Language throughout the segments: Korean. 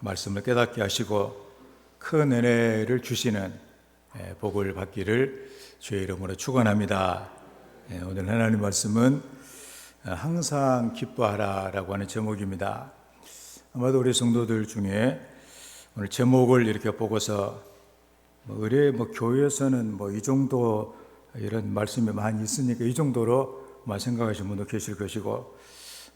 말씀을 깨닫게 하시고 큰 은혜를 주시는 복을 받기를 주의 이름으로 축원합니다. 오늘 하나님 말씀은 항상 기뻐하라라고 하는 제목입니다. 아마도 우리 성도들 중에 오늘 제목을 이렇게 보고서 의뢰 교회에서는 이 정도 이런 말씀이 많이 있으니까 이 정도로 생각하시는 분도 계실 것이고,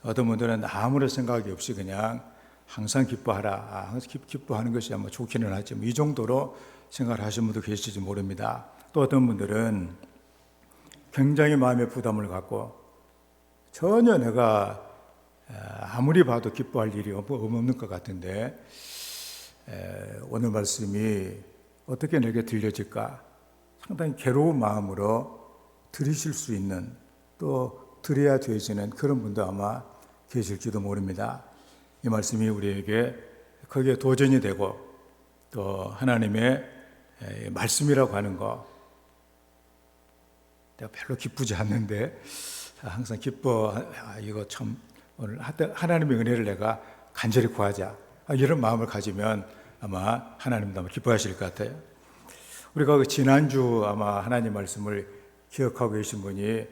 어떤 분들은 아무런 생각이 없이 그냥 항상 기뻐하라, 기뻐하는 것이 좋기는 하지 이 정도로 생각을 하시는 분도 계실지 모릅니다. 또 어떤 분들은 굉장히 마음의 부담을 갖고 전혀 내가 아무리 봐도 기뻐할 일이 없는 것 같은데 오늘 말씀이 어떻게 내게 들려질까 상당히 괴로운 마음으로 들으실 수 있는, 또 들어야 되어지는 그런 분도 아마 계실지도 모릅니다. 이 말씀이 우리에게 거기에 도전이 되고, 또 하나님의 말씀이라고 하는 거 내가 별로 기쁘지 않는데 항상 이거 참 오늘 하나님의 은혜를 내가 간절히 구하자, 이런 마음을 가지면 아마 하나님도 아마 기뻐하실 것 같아요. 우리가 지난주 아마 하나님 말씀을 기억하고 계신 분이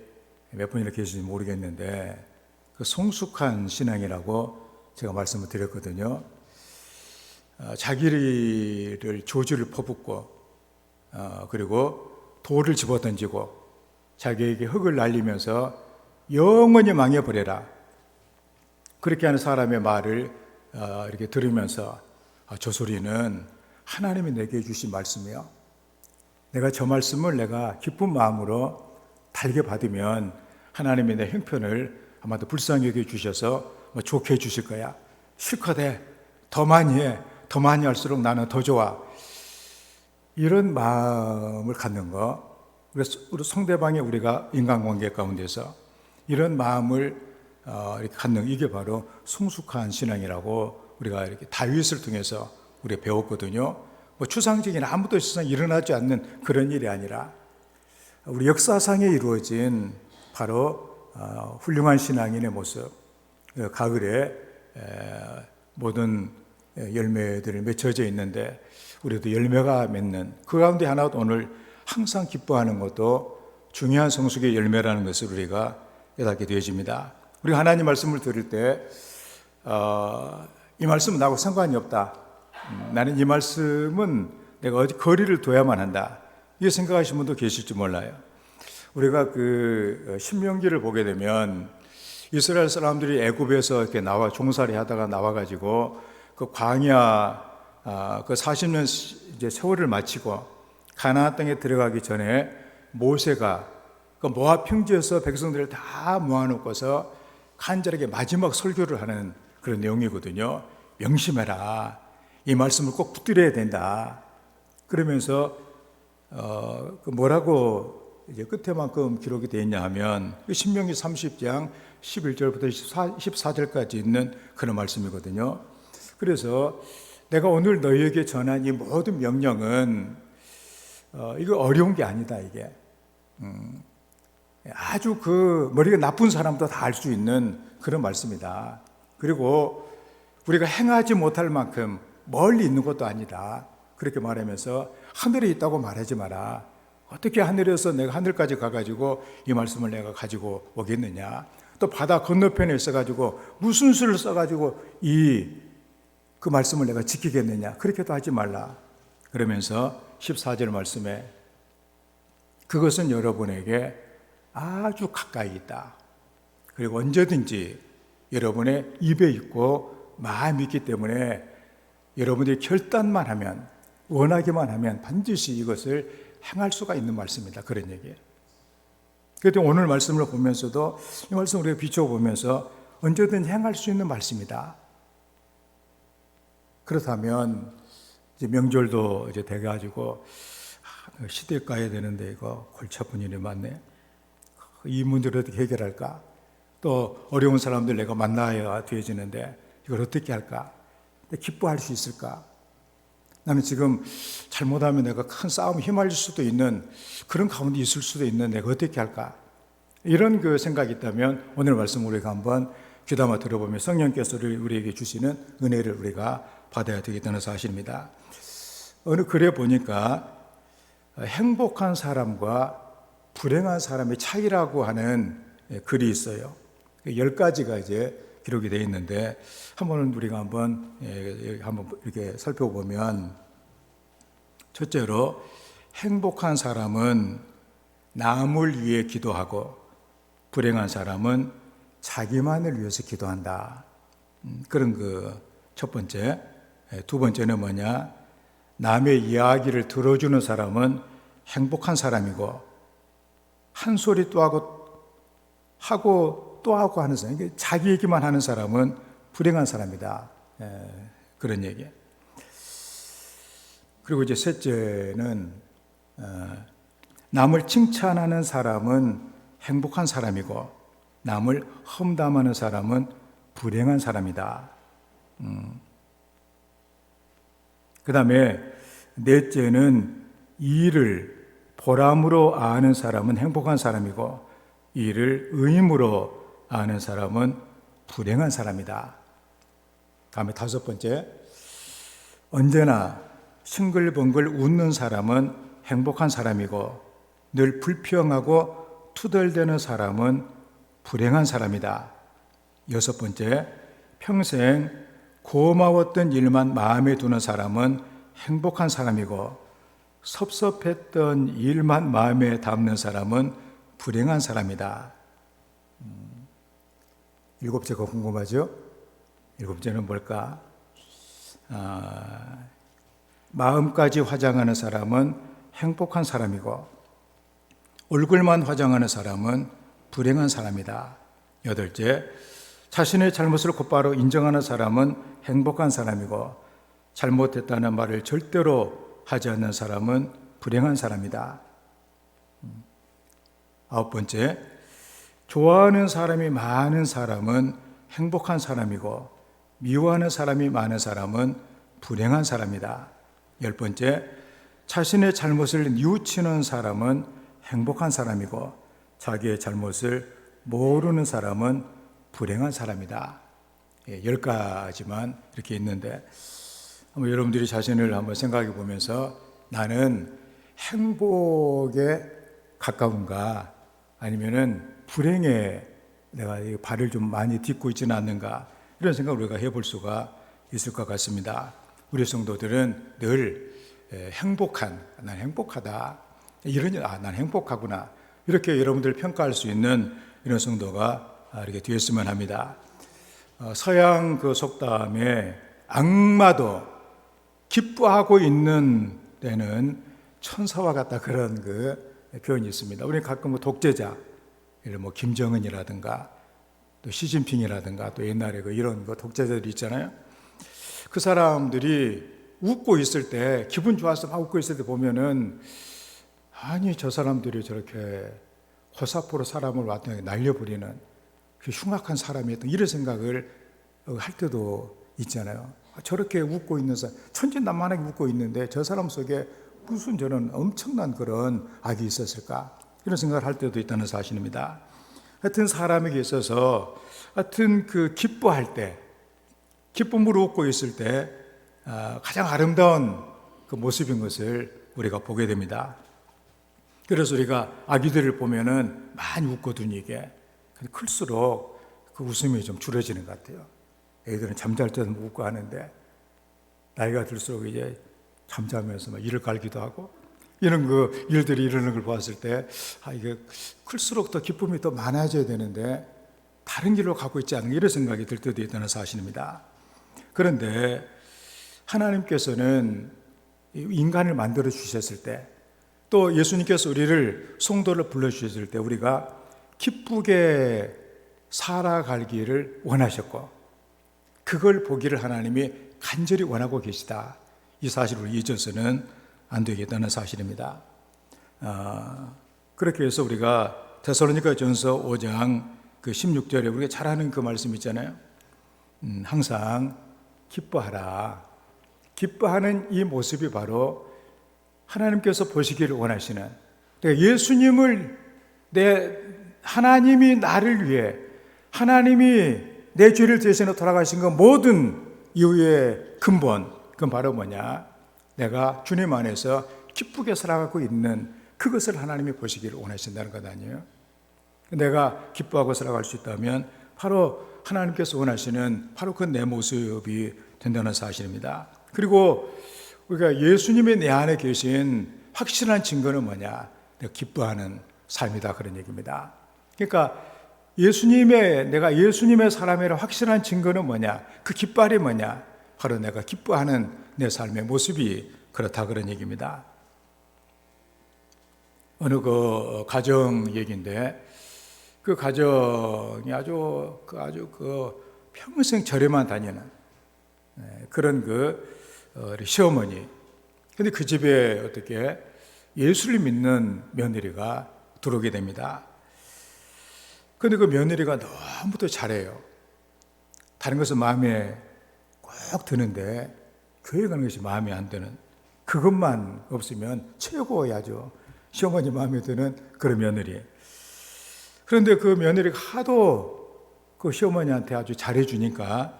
몇 분이나 계신지 모르겠는데, 그 성숙한 신앙이라고 제가 말씀을 드렸거든요. 자기를 조주를 퍼붓고 그리고 돌을 집어던지고 자기에게 흙을 날리면서 영원히 망해버려라, 그렇게 하는 사람의 말을 이렇게 들으면서 저 소리는 하나님이 내게 주신 말씀이요, 내가 저 말씀을 내가 기쁜 마음으로 달게 받으면 하나님이 내 형편을 아마도 불쌍히 여겨 주셔서 좋게 해주실 거야, 실컷 해, 더 많이 해, 더 많이 할수록 나는 더 좋아, 이런 마음을 갖는 거. 그래서 우리 상대방의 우리가 인간관계 가운데서 이런 마음을 이렇게 갖는, 이게 바로 성숙한 신앙이라고 우리가 이렇게 다윗을 통해서 우리가 배웠거든요. 추상적인 아무도 세상에 일어나지 않는 그런 일이 아니라 우리 역사상에 이루어진 바로 훌륭한 신앙인의 모습. 가을에 모든 열매들이 맺혀져 있는데 우리도 열매가 맺는 그 가운데 하나도 오늘 항상 기뻐하는 것도 중요한 성숙의 열매라는 것을 우리가 깨닫게 되어집니다. 우리가 하나님 말씀을 들을 때 이 말씀은 나하고 상관이 없다, 나는 이 말씀은 내가 어디 거리를 둬야만 한다, 이렇게 생각하시는 분도 계실지 몰라요. 우리가 그 신명기를 보게 되면 이스라엘 사람들이 애굽에서 이렇게 종살이 하다가 나와가지고 그 광야 그 40년 이제 세월을 마치고 가나안 땅에 들어가기 전에 모세가 그 모압 평지에서 백성들을 다 모아놓고서 간절하게 마지막 설교를 하는 그런 내용이거든요. 명심해라, 이 말씀을 꼭 붙들어야 된다. 그러면서 뭐라고 이제 끝에만큼 기록이 되어 있냐 하면 신명기 30장 11절부터 14절까지 있는 그런 말씀이거든요. 그래서 내가 오늘 너희에게 전한 이 모든 명령은 이거 어려운 게 아니다. 이게 아주 그 머리가 나쁜 사람도 다 알 수 있는 그런 말씀이다. 그리고 우리가 행하지 못할 만큼 멀리 있는 것도 아니다. 그렇게 말하면서 하늘에 있다고 말하지 마라. 어떻게 하늘에서 내가 하늘까지 가가지고 이 말씀을 내가 가지고 오겠느냐. 또 바다 건너편에 있어가지고 무슨 수를 써가지고 그 말씀을 내가 지키겠느냐. 그렇게도 하지 말라. 그러면서 14절 말씀에 그것은 여러분에게 아주 가까이 있다. 그리고 언제든지 여러분의 입에 있고 마음이 있기 때문에 여러분들이 결단만 하면, 원하기만 하면 반드시 이것을 행할 수가 있는 말씀이다. 그런 얘기예요. 그래서 오늘 말씀을 보면서도 이 말씀을 우리가 비춰보면서 언제든 행할 수 있는 말씀이다. 그렇다면 이제 명절도 이제 돼가지고 시댁 가야 되는데 이거 골치 아픈 일이 많네. 이 문제를 어떻게 해결할까? 또 어려운 사람들 내가 만나야 되어지는데 이걸 어떻게 할까? 기뻐할 수 있을까? 나는 지금 잘못하면 내가 큰 싸움에 휘말릴 수도 있는 그런 가운데 있을 수도 있는 내가 어떻게 할까? 이런 그 생각이 있다면 오늘 말씀 우리가 한번 귀담아 들어보며 성령께서 우리에게 주시는 은혜를 우리가 받아야 되겠다는 사실입니다. 어느 글에 보니까 행복한 사람과 불행한 사람의 차이라고 하는 글이 있어요. 10가지가 이제 기록이 되어 있는데 한번 우리가 한번 이렇게 살펴보면, 첫째로 행복한 사람은 남을 위해 기도하고 불행한 사람은 자기만을 위해서 기도한다. 그런 첫 번째. 두 번째는 뭐냐? 남의 이야기를 들어주는 사람은 행복한 사람이고, 한 소리 또 하고 또 하고 하는 사람, 자기 얘기만 하는 사람은 불행한 사람이다. 그런 얘기. 그리고 이제 셋째는 남을 칭찬하는 사람은 행복한 사람이고, 남을 험담하는 사람은 불행한 사람이다. 그 다음에 넷째는 일을 보람으로 아는 사람은 행복한 사람이고, 일을 의무로 아는 사람은 불행한 사람이다. 다음에 다섯 번째, 언제나 싱글벙글 웃는 사람은 행복한 사람이고, 늘 불평하고 투덜대는 사람은 불행한 사람이다. 여섯 번째, 평생 고마웠던 일만 마음에 두는 사람은 행복한 사람이고, 섭섭했던 일만 마음에 담는 사람은 불행한 사람이다. 일곱째가 궁금하죠? 일곱째는 뭘까? 마음까지 화장하는 사람은 행복한 사람이고, 얼굴만 화장하는 사람은 불행한 사람이다. 여덟째, 자신의 잘못을 곧바로 인정하는 사람은 행복한 사람이고, 잘못했다는 말을 절대로 하지 않는 사람은 불행한 사람이다. 아홉 번째, 좋아하는 사람이 많은 사람은 행복한 사람이고, 미워하는 사람이 많은 사람은 불행한 사람이다. 열 번째, 자신의 잘못을 뉘우치는 사람은 행복한 사람이고, 자기의 잘못을 모르는 사람은 불행한 사람이다. 10가지만 이렇게 있는데, 한번 여러분들이 자신을 한번 생각해 보면서 나는 행복에 가까운가, 아니면은 불행에 내가 발을 좀 많이 딛고 있지는 않는가, 이런 생각을 우리가 해볼 수가 있을 것 같습니다. 우리 성도들은 늘 난 행복하다, 난 행복하구나, 이렇게 여러분들 평가할 수 있는 이런 성도가 이렇게 되었으면 합니다. 서양 속담에 악마도 기뻐하고 있는 때는 천사와 같다, 그런 표현이 있습니다. 우리 가끔 독재자, 김정은이라든가 또 시진핑이라든가 또 옛날에 이런 독재자들이 있잖아요. 그 사람들이 웃고 있을 때, 기분 좋아서 막 웃고 있을 때 보면은, 아니 저 사람들이 저렇게 호사포로 사람을 왔더니 날려버리는 그 흉악한 사람이었던, 이런 생각을 할 때도 있잖아요. 저렇게 웃고 있는 사람, 천진난만하게 웃고 있는데 저 사람 속에 무슨 저런 엄청난 그런 악이 있었을까, 이런 생각을 할 때도 있다는 사실입니다. 하여튼 사람에게 있어서 하여튼 기뻐할 때, 기쁨으로 웃고 있을 때 가장 아름다운 모습인 것을 우리가 보게 됩니다. 그래서 우리가 아기들을 보면은 많이 웃거든요. 이게 클수록 그 웃음이 좀 줄어지는 것 같아요. 애들은 잠잘 때도 웃고 하는데, 나이가 들수록 이제 잠자면서 막 이를 갈기도 하고, 이런 일들이 일어나는 걸 봤을 때, 이게 클수록 더 기쁨이 더 많아져야 되는데 다른 길로 가고 있지 않은, 이런 생각이 들 때도 있다는 사실입니다. 그런데 하나님께서는 인간을 만들어 주셨을 때, 또 예수님께서 우리를 성도를 불러주셨을 때 우리가 기쁘게 살아가기를 원하셨고, 그걸 보기를 하나님이 간절히 원하고 계시다, 이 사실을 잊어서는 안 되겠다는 사실입니다. 그렇게 해서 우리가 데살로니가전서 5장 16절에 우리가 잘 아는 그 말씀 있잖아요. 항상 기뻐하라. 기뻐하는 이 모습이 바로 하나님께서 보시기를 원하시는, 예수님을 하나님이 나를 위해, 하나님이 내 죄를 대신해 돌아가신 것 모든 이후의 근본, 그건 바로 뭐냐? 내가 주님 안에서 기쁘게 살아가고 있는 그것을 하나님이 보시기를 원하신다는 것 아니에요? 내가 기뻐하고 살아갈 수 있다면 바로 하나님께서 원하시는 바로 그 내 모습이 된다는 사실입니다. 그리고 우리가 예수님이 내 안에 계신 확실한 증거는 뭐냐? 내가 기뻐하는 삶이다, 그런 얘기입니다. 그러니까 내가 예수님의 사람이라 확실한 증거는 뭐냐? 그 깃발이 뭐냐? 바로 내가 기뻐하는 내 삶의 모습이 그렇다, 그런 얘기입니다. 어느 그 가정 얘기인데, 그 가정이 아주 평생 절에만 다니는 그런 시어머니. 근데 그 집에 어떻게 예수를 믿는 며느리가 들어오게 됩니다. 근데 그 며느리가 너무도 잘해요. 다른 것은 마음에 꼭 드는데 교회 가는 것이 마음에 안 드는, 그것만 없으면 최고야죠. 시어머니 마음에 드는 그런 며느리. 그런데 그 며느리가 하도 그 시어머니한테 아주 잘해주니까,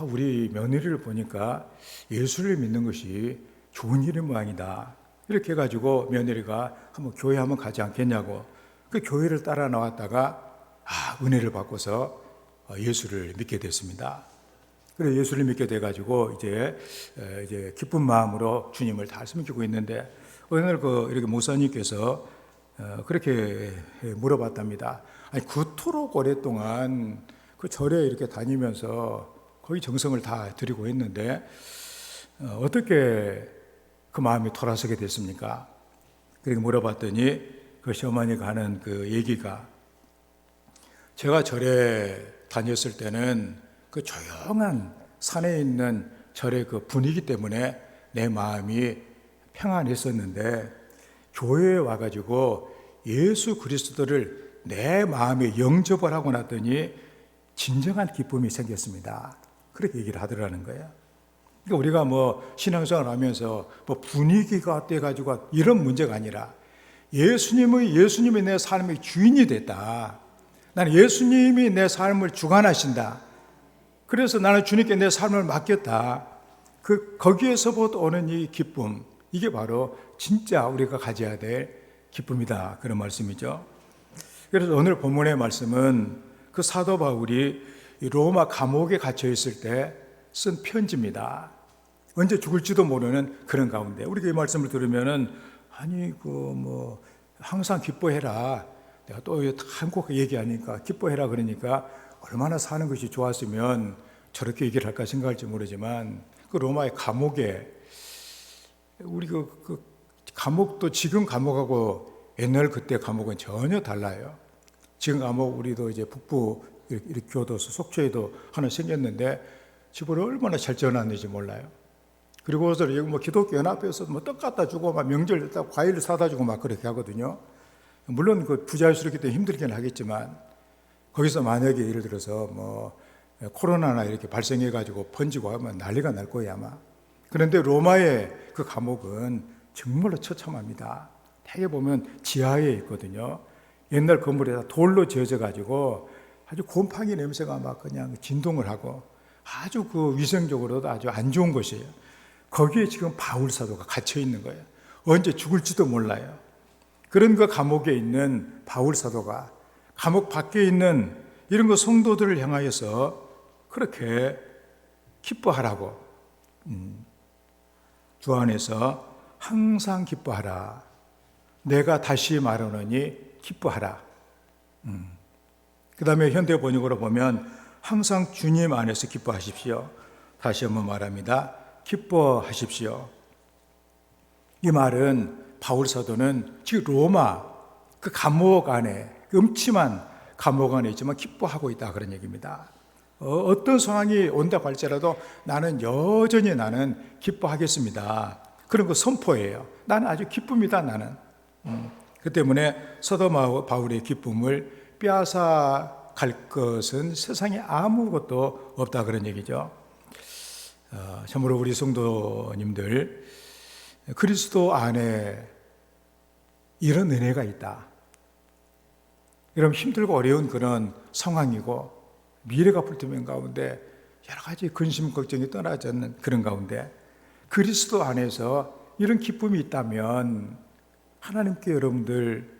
우리 며느리를 보니까 예수를 믿는 것이 좋은 일인 모양이다. 이렇게 해가지고 며느리가 한번 교회 한번 가지 않겠냐고 그 교회를 따라 나왔다가 은혜를 받고서 예수를 믿게 됐습니다. 그래서 예수를 믿게 돼가지고 이제 기쁜 마음으로 주님을 다 섬기고 있는데, 어느 날 이렇게 목사님께서 그렇게 물어봤답니다. 아니, 그토록 오랫동안 그 절에 이렇게 다니면서 거의 정성을 다 드리고 있는데 어떻게 그 마음이 돌아서게 됐습니까? 그렇게 물어봤더니 그 시어머니가 하는 그 얘기가, 제가 절에 다녔을 때는 그 조용한 산에 있는 절의 그 분위기 때문에 내 마음이 평안했었는데, 교회에 와가지고 예수 그리스도를 내 마음에 영접을 하고 났더니 진정한 기쁨이 생겼습니다. 그렇게 얘기를 하더라는 거예요. 그러니까 우리가 신앙생활 하면서 분위기가 어때가지고 이런 문제가 아니라 예수님이 내 삶의 주인이 됐다. 나는 예수님이 내 삶을 주관하신다. 그래서 나는 주님께 내 삶을 맡겼다. 거기에서부터 오는 이 기쁨, 이게 바로 진짜 우리가 가져야 될 기쁨이다, 그런 말씀이죠. 그래서 오늘 본문의 말씀은 그 사도 바울이 로마 감옥에 갇혀 있을 때 쓴 편지입니다. 언제 죽을지도 모르는 그런 가운데 우리가 이 말씀을 들으면은 항상 기뻐해라. 내가 또 한국 얘기하니까 기뻐해라 그러니까 얼마나 사는 것이 좋았으면 저렇게 얘기를 할까 생각할지 모르지만, 그 로마의 감옥에 우리 그 감옥도 지금 감옥하고 옛날 그때 감옥은 전혀 달라요. 지금 감옥 우리도 이제 북부 이렇게 교도소 속초에도 하나 생겼는데 집으로 얼마나 잘 지어놨는지 몰라요. 그리고서 여기 기독교 연합회에서 떡 갖다 주고 명절 때 과일 사다 주고 그렇게 하거든요. 물론 그 부자유스럽기 때문에 힘들긴 하겠지만, 거기서 만약에 예를 들어서 코로나나 이렇게 발생해가지고 번지고 하면 난리가 날 거예요 아마. 그런데 로마의 그 감옥은 정말로 처참합니다. 대개 보면 지하에 있거든요. 옛날 건물에다 돌로 지어져가지고 아주 곰팡이 냄새가 그냥 진동을 하고 아주 그 위생적으로도 아주 안 좋은 곳이에요. 거기에 지금 바울 사도가 갇혀 있는 거예요. 언제 죽을지도 몰라요. 그런 그 감옥에 있는 바울 사도가 감옥 밖에 있는 이런 그 성도들을 향하여서 그렇게 기뻐하라고, 주 안에서 항상 기뻐하라. 내가 다시 말하노니 기뻐하라. 그 다음에 현대 번역으로 보면 항상 주님 안에서 기뻐하십시오. 다시 한번 말합니다. 기뻐하십시오. 이 말은 바울 사도는 지금 로마 그 감옥 안에, 음침한 감옥 안에 있지만 기뻐하고 있다, 그런 얘기입니다. 어떤 상황이 온다고 할지라도 나는 여전히 기뻐하겠습니다. 그런 거 선포예요. 나는 아주 기쁩니다, 나는. 그 때문에 사도 바울의 기쁨을 빼앗아갈 것은 세상에 아무것도 없다, 그런 얘기죠. 참으로 우리 성도님들, 그리스도 안에 이런 은혜가 있다. 여러분, 힘들고 어려운 그런 상황이고 미래가 불투명 가운데 여러 가지 근심 걱정이 떠나지 않는 그런 가운데 그리스도 안에서 이런 기쁨이 있다면 하나님께 여러분들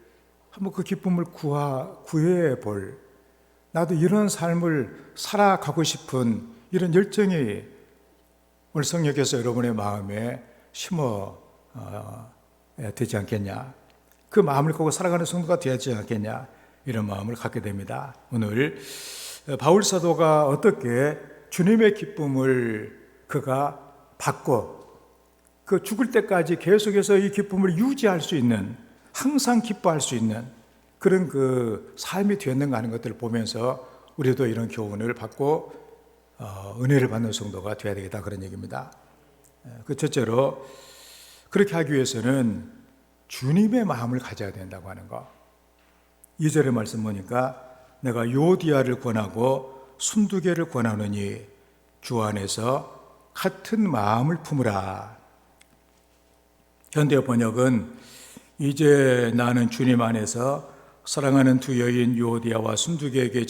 한번 그 기쁨을 구해 볼, 나도 이런 삶을 살아가고 싶은 이런 열정이 오늘 성령께서 여러분의 마음에 심어 되지 않겠냐, 그 마음을 갖고 살아가는 성도가 되지 않겠냐, 이런 마음을 갖게 됩니다. 오늘 바울 사도가 어떻게 주님의 기쁨을 그가 받고 그 죽을 때까지 계속해서 이 기쁨을 유지할 수 있는, 항상 기뻐할 수 있는 그런 그 삶이 되었는가 하는 것들을 보면서 우리도 이런 교훈을 받고 은혜를 받는 성도가 되어야 되겠다, 그런 얘기입니다. 그 첫째로 그렇게 하기 위해서는 주님의 마음을 가져야 된다고 하는 거. 2절의 말씀 보니까 내가 요디아를 권하고 순두개를 권하노니 주 안에서 같은 마음을 품으라. 현대 번역은 이제 나는 주님 안에서 사랑하는 두 여인 요디아와 순두개에게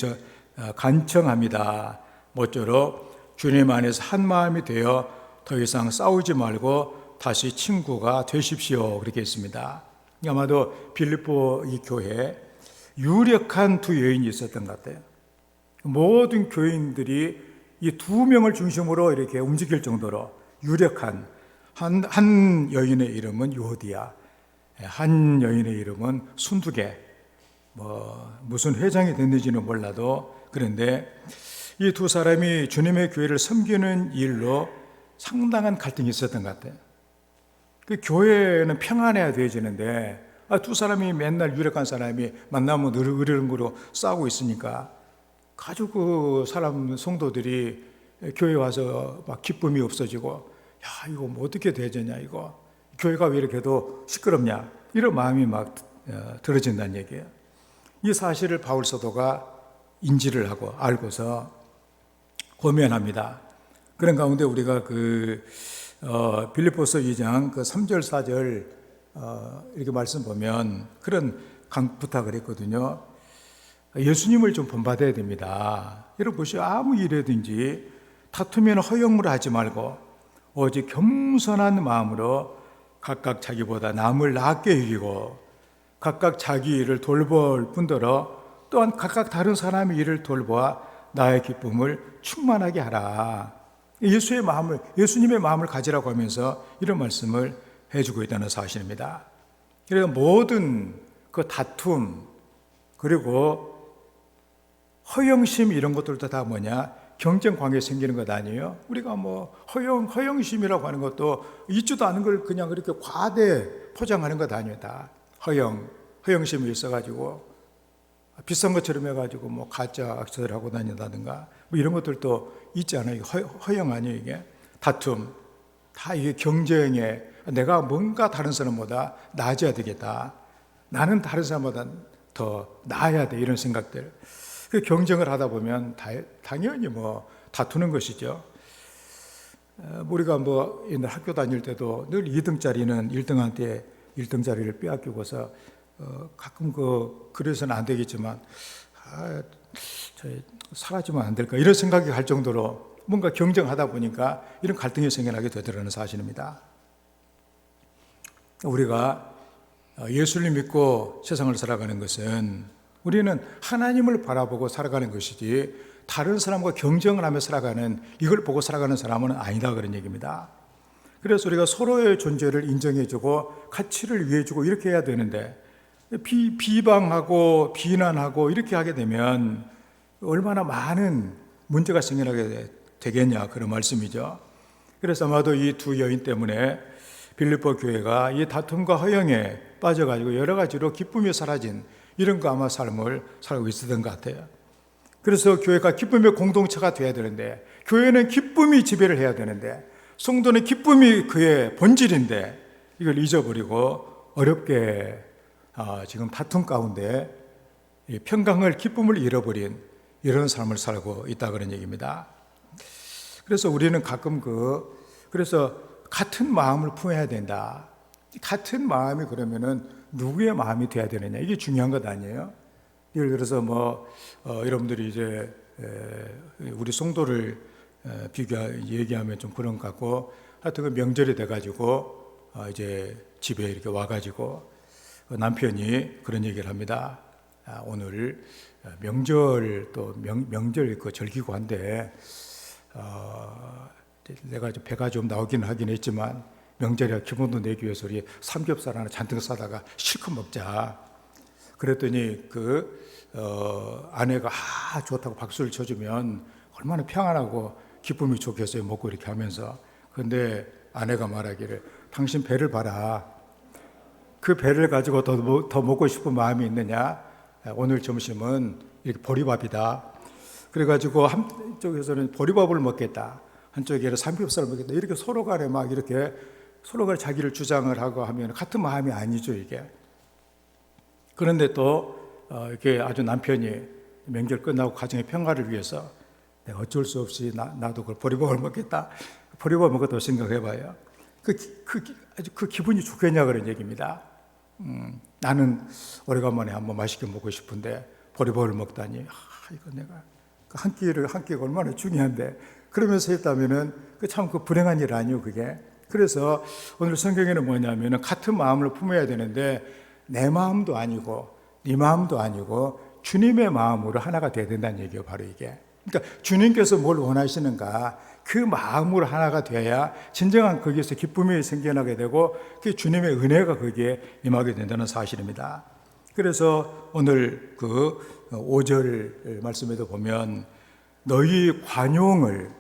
간청합니다. 모쪼록 주님 안에서 한 마음이 되어 더 이상 싸우지 말고 다시 친구가 되십시오. 그렇게 했습니다. 아마도 빌립보 이 교회에 유력한 두 여인이 있었던 것 같아요. 모든 교인들이 이 두 명을 중심으로 이렇게 움직일 정도로 유력한 한 여인의 이름은 요디아, 한 여인의 이름은 순두개. 무슨 회장이 됐는지는 몰라도, 그런데 이 두 사람이 주님의 교회를 섬기는 일로 상당한 갈등이 있었던 것 같아요. 그 교회는 평안해야 되어지는데 두 사람이 맨날 유력한 사람이 만나면 으르렁거려 싸우고 있으니까 아주 그 사람 성도들이 교회 와서 막 기쁨이 없어지고, 야, 이거 뭐 어떻게 되겠냐, 이거 교회가 왜 이렇게도 시끄럽냐, 이런 마음이 막 들어진다는 얘기예요. 이 사실을 바울 사도가 인지를 하고 알고서 고면합니다. 그런 가운데 우리가 빌립보서 2장 3절 4절 이렇게 말씀 보면 그런 부탁을 했거든요. 예수님을 좀 본받아야 됩니다. 여러분 보시오, 아무 일이든지 다투면 허영무를 하지 말고 오직 겸손한 마음으로 각각 자기보다 남을 낫게 여기고 각각 자기 일을 돌볼 뿐더러 또한 각각 다른 사람의 일을 돌보아 나의 기쁨을 충만하게 하라. 예수님의 마음을 가지라고 하면서 이런 말씀을 해주고 있다는 사실입니다. 그래서 모든 그 다툼 그리고 허영심 이런 것들도 다 뭐냐, 경쟁 관계 생기는 것 아니에요? 우리가 뭐 허영심이라고 하는 것도 있지도 않은 걸 그냥 그렇게 과대 포장하는 것 아니에요. 다 허영심이 있어가지고 비싼 것처럼 해가지고 뭐 가짜 악세를 하고 다닌다든가 뭐 이런 것들도 있지 않아요? 허영 아니에요? 이게 다툼, 다 이게 경쟁에 내가 뭔가 다른 사람보다 나아져야 되겠다, 나는 다른 사람보다 더 나아야 돼, 이런 생각들. 그 경쟁을 하다 보면 당연히 뭐 다투는 것이죠. 우리가 뭐 옛날 학교 다닐 때도 늘 2등짜리는 1등한테 1등짜리를 빼앗기고서 가끔 그래서는 안 되겠지만 사라지면 안 될까, 이런 생각이 갈 정도로 뭔가 경쟁하다 보니까 이런 갈등이 생겨나게 되더라는 사실입니다. 우리가 예수를 믿고 세상을 살아가는 것은 우리는 하나님을 바라보고 살아가는 것이지 다른 사람과 경쟁을 하며 살아가는, 이걸 보고 살아가는 사람은 아니다, 그런 얘기입니다. 그래서 우리가 서로의 존재를 인정해주고 가치를 위해주고 이렇게 해야 되는데 비방하고 비난하고 이렇게 하게 되면 얼마나 많은 문제가 생겨나게 되겠냐, 그런 말씀이죠. 그래서 아마도 이 두 여인 때문에 빌립보 교회가 이 다툼과 허영에 빠져가지고 여러 가지로 기쁨이 사라진 이런 거 아마 삶을 살고 있었던 것 같아요. 그래서 교회가 기쁨의 공동체가 되어야 되는데, 교회는 기쁨이 지배를 해야 되는데, 성도는 기쁨이 그의 본질인데 이걸 잊어버리고 어렵게 지금 다툼 가운데 평강을, 기쁨을 잃어버린 이런 삶을 살고 있다, 그런 얘기입니다. 그래서 우리는 가끔 그래서 같은 마음을 품어야 된다. 같은 마음이 그러면은 누구의 마음이 돼야 되느냐, 이게 중요한 것 아니에요? 예를 들어서 여러분들이 이제 우리 성도를 얘기하면 좀 그런 것 같고, 하여튼 그 명절이 돼가지고 이제 집에 이렇게 와가지고 남편이 그런 얘기를 합니다. 오늘 명절 또 명절 그 절기고 한데 내가 좀 배가 좀 나오긴 하긴 했지만 명절이라 기분도 내기 위해서 우리 삼겹살 하나 잔뜩 싸다가 실컷 먹자. 그랬더니 아내가 좋다고 박수를 쳐주면 얼마나 평안하고 기쁨이 좋겠어요. 먹고 이렇게 하면서. 그런데 아내가 말하기를 당신 배를 봐라. 그 배를 가지고 더 먹고 싶은 마음이 있느냐? 오늘 점심은 이렇게 보리밥이다. 그래가지고 한쪽에서는 보리밥을 먹겠다. 한쪽에는 삼겹살을 먹겠다. 이렇게 서로 간에 막 이렇게 서로 간에 자기를 주장을 하고 하면 같은 마음이 아니죠, 이게. 그런데 또 이렇게 아주 남편이 명절 끝나고 가정의 평화를 위해서 내가 어쩔 수 없이 나도 그 보리밥을 먹겠다. 보리밥 먹었다고 생각해봐요. 아주 그 기분이 좋겠냐 그런 얘기입니다. 나는 오래간만에 한번 맛있게 먹고 싶은데 보리밥을 먹다니 이거 내가 한 끼가 얼마나 중요한데 그러면서 했다면은 참 불행한 일 아니요 그게. 그래서 오늘 성경에는 뭐냐면은 같은 마음을 품어야 되는데 내 마음도 아니고 네 마음도 아니고 주님의 마음으로 하나가 돼야 된다는 얘기예요. 바로 이게. 그러니까 주님께서 뭘 원하시는가 그 마음으로 하나가 돼야 진정한 거기에서 기쁨이 생겨나게 되고 그 주님의 은혜가 거기에 임하게 된다는 사실입니다. 그래서 오늘 그 5절 말씀에도 보면 너희 관용을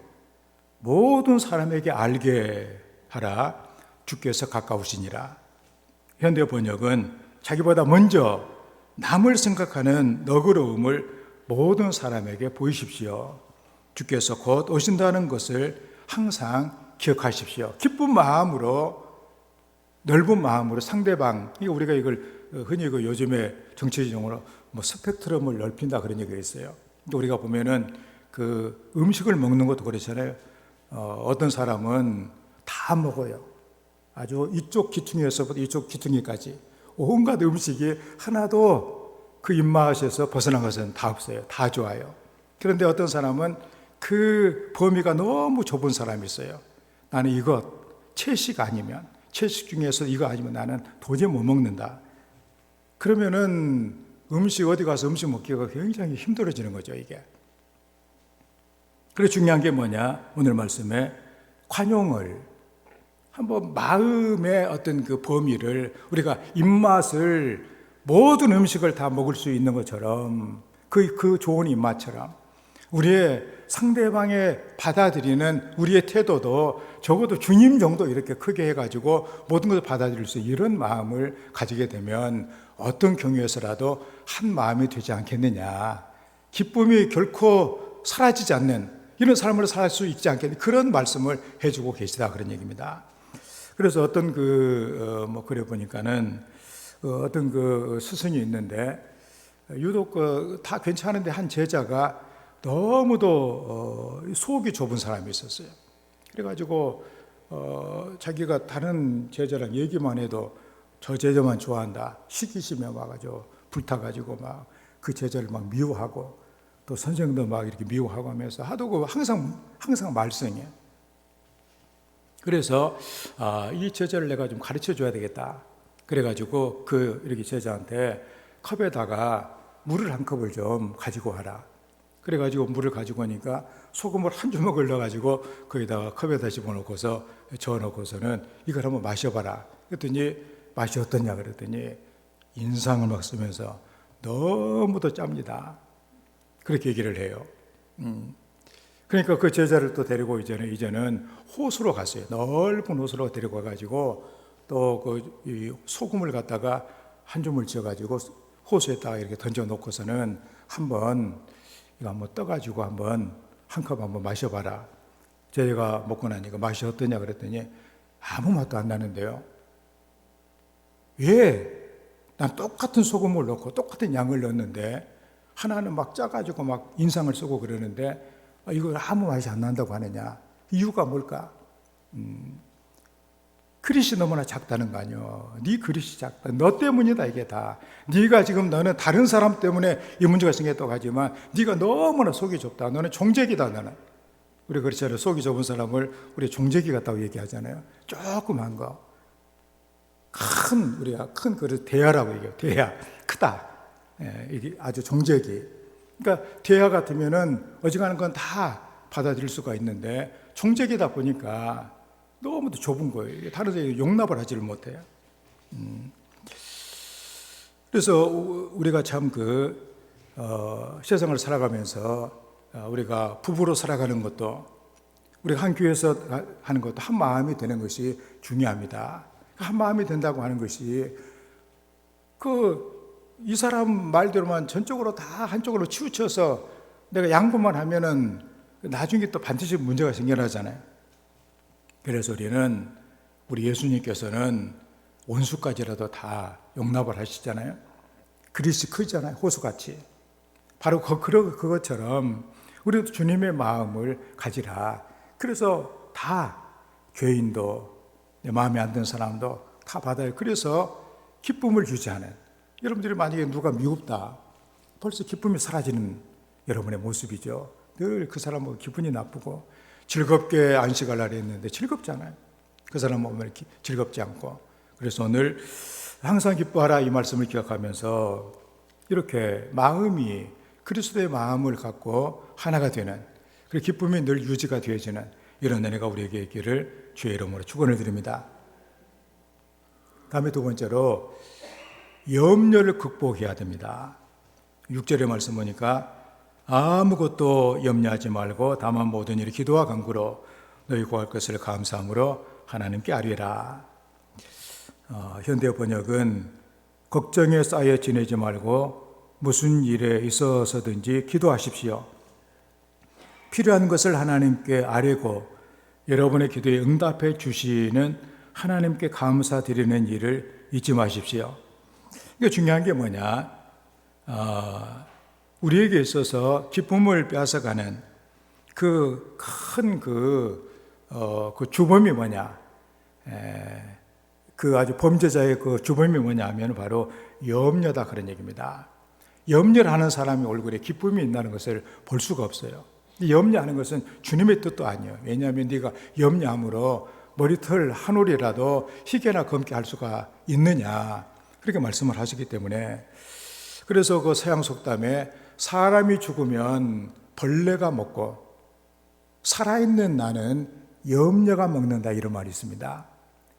모든 사람에게 알게 하라 주께서 가까우시니라. 현대 번역은 자기보다 먼저 남을 생각하는 너그러움을 모든 사람에게 보이십시오. 주께서 곧 오신다는 것을 항상 기억하십시오. 기쁜 마음으로 넓은 마음으로 상대방 우리가 이걸 흔히 요즘에 정치적으로 스펙트럼을 넓힌다 그런 얘기가 있어요. 우리가 보면은 그 음식을 먹는 것도 그렇잖아요. 어떤 사람은 다 먹어요. 아주 이쪽 기퉁이에서부터 이쪽 기퉁이까지 온갖 음식이 하나도 그 입맛에서 벗어난 것은 다 없어요. 다 좋아요. 그런데 어떤 사람은 그 범위가 너무 좁은 사람이 있어요. 나는 이것 채식 아니면 채식 중에서 이거 아니면 나는 도저히 못 먹는다. 그러면은 어디 가서 음식 먹기가 굉장히 힘들어지는 거죠, 이게. 그래서 중요한 게 뭐냐? 오늘 말씀에 관용을 한번 마음의 어떤 그 범위를 우리가 입맛을 모든 음식을 다 먹을 수 있는 것처럼 그 좋은 입맛처럼 우리의 상대방의 받아들이는 우리의 태도도 적어도 주님 정도 이렇게 크게 해가지고 모든 것을 받아들일 수 있는 이런 마음을 가지게 되면 어떤 경우에서라도 한 마음이 되지 않겠느냐. 기쁨이 결코 사라지지 않는 이런 삶을 살 수 있지 않겠느냐. 그런 말씀을 해주고 계시다 그런 얘기입니다. 그래서 어떤 그래 보니까는 어떤 그 스승이 있는데 유독 다 괜찮은데 한 제자가 너무도 속이 좁은 사람이 있었어요. 그래가지고 자기가 다른 제자랑 얘기만 해도 저 제자만 좋아한다. 시기심에 와가지고 불타가지고 막 그 제자를 막 미워하고 또 선생도 막 이렇게 미워하고 하면서 하도 항상 말썽이에요. 그래서 이 제자를 내가 좀 가르쳐 줘야 되겠다. 그래가지고 이렇게 제자한테 컵에다가 물을 한 컵을 좀 가지고 와라. 그래가지고 물을 가지고 오니까 소금을 한 주먹을 넣어가지고 거기다가 컵에다 집어넣고서 저어놓고서는 이걸 한번 마셔봐라. 그랬더니 맛이 어떠냐 그랬더니 인상을 막 쓰면서 너무도 짭니다. 그렇게 얘기를 해요. 그러니까 그 제자를 또 데리고 이제는 호수로 갔어요. 넓은 호수로 데리고 가가지고 또 이 소금을 갖다가 한 줌을 지어가지고 호수에다가 이렇게 던져놓고서는 이거 한번 떠가지고 한 컵 한번 마셔봐라. 제가 먹고 나니까 맛이 어떠냐 그랬더니 아무 맛도 안 나는데요. 왜? 난 똑같은 소금을 넣고 똑같은 양을 넣었는데 하나는 막 짜가지고 막 인상을 쓰고 그러는데 이거 아무 맛이 안 난다고 하느냐. 이유가 뭘까? 그릇이 너무나 작다는 거 아니요. 네 그릇이 작다. 너 때문이다 이게 다. 너는 다른 사람 때문에 이 문제가 생겼다고 하지만 네가 너무나 속이 좁다. 너는 종족이다 너는. 우리 그렇잖아요. 속이 좁은 사람을 우리 종재기 같다고 얘기하잖아요. 조그만 거. 우리가 큰 그릇 대야라고 얘기해요. 대야. 크다. 이게 아주 종재기. 그러니까 대야 같으면은 어지간한 건 다 받아들일 수가 있는데 종재기다 보니까 너무 좁은 거예요. 다른 데 용납을 하지를 못해요. 그래서 우리가 참 세상을 살아가면서 우리가 부부로 살아가는 것도 우리가 한 교회에서 하는 것도 한 마음이 되는 것이 중요합니다. 한 마음이 된다고 하는 것이 이 사람 말대로만 전적으로 다 한쪽으로 치우쳐서 내가 양보만 하면은 나중에 또 반드시 문제가 생겨나잖아요. 그래서 우리 예수님께서는 원수까지라도 다 용납을 하시잖아요. 그릇이 크잖아요. 호수같이. 바로 그것처럼 우리도 주님의 마음을 가지라. 그래서 다 죄인도 내 마음에 안 드는 사람도 다 받아요. 그래서 기쁨을 유지하는, 여러분들이 만약에 누가 미흡다, 벌써 기쁨이 사라지는 여러분의 모습이죠. 늘 그 사람 보면 기분이 나쁘고, 즐겁게 안식하려고 했는데 즐겁잖아요. 그 사람 보면 즐겁지 않고. 그래서 오늘 항상 기뻐하라 이 말씀을 기억하면서 이렇게 마음이 그리스도의 마음을 갖고 하나가 되는, 그 기쁨이 늘 유지가 되어지는 이런 은혜가 우리에게 있기를 주의 이름으로 축원을 드립니다. 다음에 두 번째로 염려를 극복해야 됩니다. 6절의 말씀 보니까 아무것도 염려하지 말고 다만 모든 일에 기도와 간구로 너희 구할 것을 감사함으로 하나님께 아뢰라. 현대 번역은 걱정에 쌓여 지내지 말고 무슨 일에 있어서든지 기도하십시오. 필요한 것을 하나님께 아뢰고 여러분의 기도에 응답해 주시는 하나님께 감사드리는 일을 잊지 마십시오. 이게 중요한 게 뭐냐? 우리에게 있어서 기쁨을 빼앗아가는 그 큰 주범이 뭐냐? 그 아주 범죄자의 그 주범이 뭐냐 하면 바로 염려다, 그런 얘기입니다. 염려를 하는 사람의 얼굴에 기쁨이 있다는 것을 볼 수가 없어요. 염려하는 것은 주님의 뜻도 아니에요. 왜냐하면 네가 염려함으로 머리털 한 올이라도 희게나 검게 할 수가 있느냐, 그렇게 말씀을 하시기 때문에. 그래서 그 서양 속담에 사람이 죽으면 벌레가 먹고 살아있는 나는 염려가 먹는다, 이런 말이 있습니다.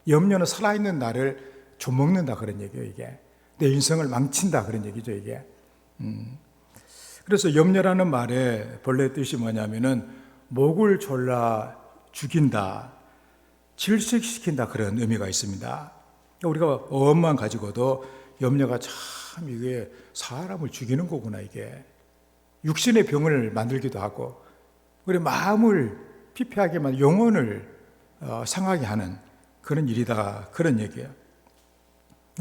염려는 살아있는 나를 좀먹는다, 그런 얘기예요. 이게 내 인생을 망친다, 그런 얘기죠. 이게 그래서 염려라는 말의 본래 뜻이 뭐냐면은 목을 졸라 죽인다, 질식시킨다, 그런 의미가 있습니다. 우리가 어업만 가지고도 염려가 참 이게 사람을 죽이는 거구나. 이게 육신의 병을 만들기도 하고 우리 마음을 피폐하게 만들고 영혼을 상하게 하는 그런 일이다, 그런 얘기예요.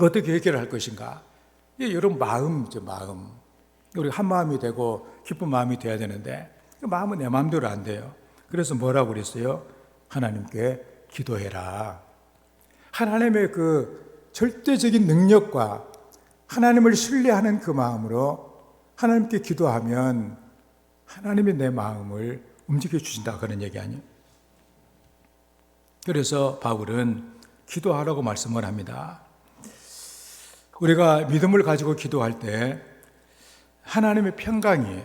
어떻게 해결을 할 것인가? 이게 여러분 마음이죠. 마음. 우리가 한 마음이 되고 기쁜 마음이 돼야 되는데 그 마음은 내 마음대로 안 돼요. 그래서 뭐라고 그랬어요? 하나님께 기도해라. 하나님의 그 절대적인 능력과 하나님을 신뢰하는 그 마음으로 하나님께 기도하면 하나님이 내 마음을 움직여 주신다, 그런 얘기 아니에요? 그래서 바울은 기도하라고 말씀을 합니다. 우리가 믿음을 가지고 기도할 때 하나님의 평강이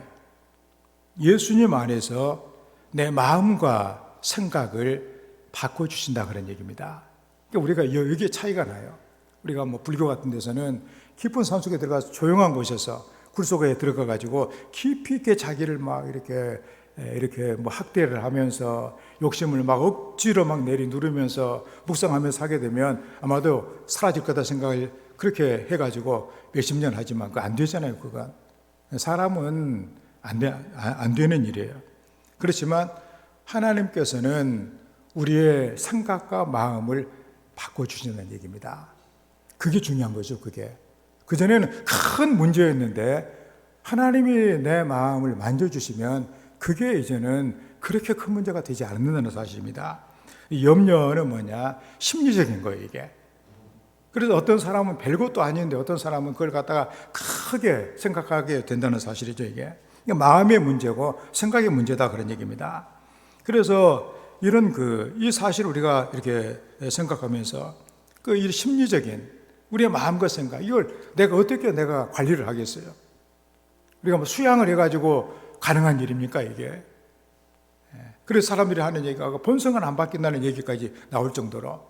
예수님 안에서 내 마음과 생각을 바꿔주신다, 그런 얘기입니다. 그러니까 우리가 여기에 차이가 나요. 우리가 불교 같은 데서는 깊은 산속에 들어가서 조용한 곳에서 굴속에 들어가가지고 깊이 있게 자기를 막 이렇게 학대를 하면서 욕심을 막 억지로 막 내리누르면서 묵상하면서 하게 되면 아마도 사라질 거다 생각을 그렇게 해가지고 몇십 년 하지만 그거 안 되잖아요. 그건 사람은 안 되는 일이에요. 그렇지만 하나님께서는 우리의 생각과 마음을 바꿔주신다는 얘기입니다. 그게 중요한 거죠. 그게 그전에는 큰 문제였는데 하나님이 내 마음을 만져주시면 그게 이제는 그렇게 큰 문제가 되지 않는다는 사실입니다. 이 염려는 뭐냐? 심리적인 거예요, 이게. 그래서 어떤 사람은 별것도 아닌데 어떤 사람은 그걸 갖다가 크게 생각하게 된다는 사실이죠, 이게. 마음의 문제고 생각의 문제다, 그런 얘기입니다. 그래서 이런 이 사실을 우리가 이렇게 생각하면서 이 심리적인 우리의 마음과 생각, 이걸 내가 관리를 하겠어요? 우리가 뭐 수양을 해가지고 가능한 일입니까, 이게? 그래서 사람들이 하는 얘기가 본성은 안 바뀐다는 얘기까지 나올 정도로